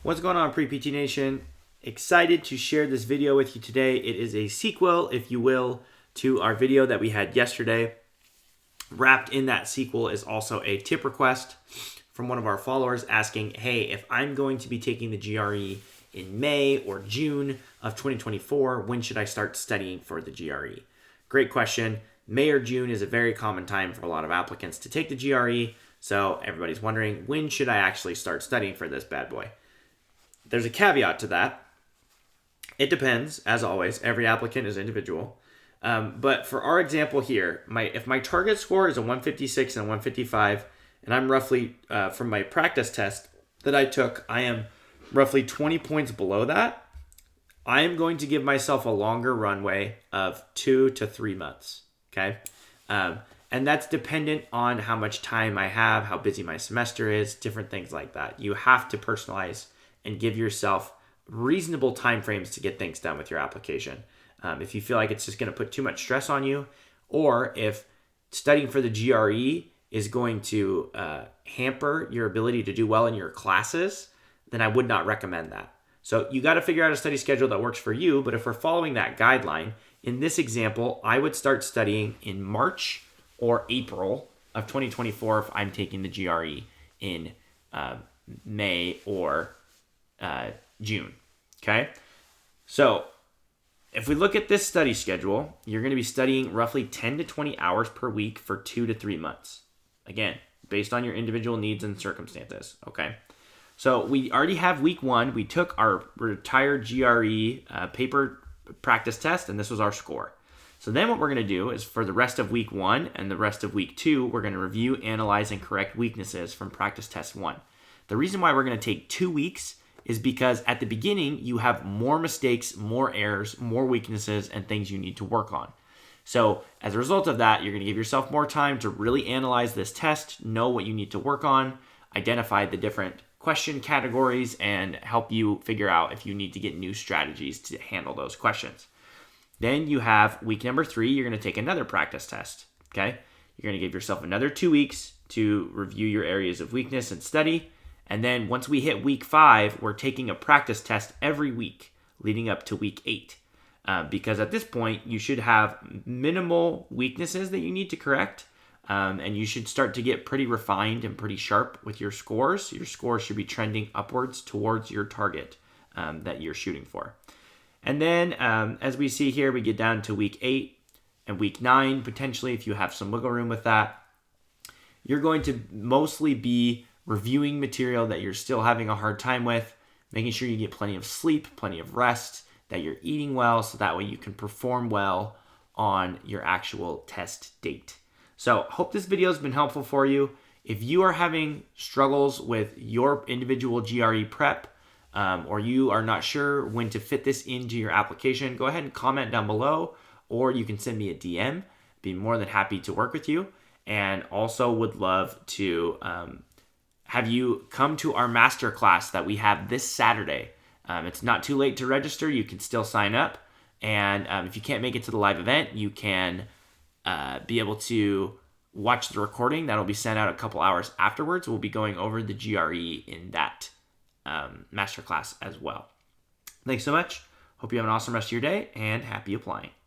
What's going on, Pre-PT Nation? Excited to share this video with you today. It is a sequel, if you will, to our video that we had yesterday. Wrapped in that sequel is also a tip request from one of our followers asking, hey, if I'm going to be taking the GRE in May or June of 2024, when should I start studying for the GRE? Great question. May or June is a very common time for a lot of applicants to take the GRE. So everybody's wondering, when should I actually start studying for this bad boy? There's a caveat to that. It depends, as always. Every applicant is individual. But for our example here, if my target score is a 156 and a 155, and I'm roughly, from my practice test that I took, I am roughly 20 points below that, I am going to give myself a longer runway of 2 to 3 months, okay? And that's dependent on how much time I have, how busy my semester is, different things like that. You have to personalize and give yourself reasonable timeframes to get things done with your application. If you feel like it's just going to put too much stress on you, or if studying for the GRE is going to hamper your ability to do well in your classes, then I would not recommend that. So you got to figure out a study schedule that works for you. But if we're following that guideline, in this example, I would start studying in March or April of 2024 if I'm taking the GRE in May or June. Okay, so if we look at this study schedule, you're going to be studying roughly 10 to 20 hours per week for 2 to 3 months. Again, based on your individual needs and circumstances. Okay, so we already have week 1. We took our retired GRE paper practice test, and this was our score. So then what we're going to do is for the rest of week 1 and the rest of week 2, we're going to review, analyze, and correct weaknesses from practice test 1. The reason why we're going to take 2 weeks is because at the beginning, you have more mistakes, more errors, more weaknesses, and things you need to work on. So as a result of that, you're going to give yourself more time to really analyze this test, know what you need to work on, identify the different question categories, and help you figure out if you need to get new strategies to handle those questions. Then you have week number 3, you're going to take another practice test, okay? You're going to give yourself another 2 weeks to review your areas of weakness and study. And then once we hit week 5, we're taking a practice test every week leading up to week 8. Because at this point, you should have minimal weaknesses that you need to correct. And you should start to get pretty refined and pretty sharp with your scores. Your scores should be trending upwards towards your target that you're shooting for. And then as we see here, we get down to week 8 and week 9, potentially, if you have some wiggle room with that. You're going to mostly be reviewing material that you're still having a hard time with, making sure you get plenty of sleep, plenty of rest, that you're eating well, so that way you can perform well on your actual test date. So hope this video has been helpful for you. If you are having struggles with your individual GRE prep, or you are not sure when to fit this into your application, go ahead and comment down below, or you can send me a DM. Be more than happy to work with you, and also would love to have you come to our masterclass that we have this Saturday. It's not too late to register. You can still sign up. And if you can't make it to the live event, you can be able to watch the recording. That'll be sent out a couple hours afterwards. We'll be going over the GRE in that masterclass as well. Thanks so much. Hope you have an awesome rest of your day, and happy applying.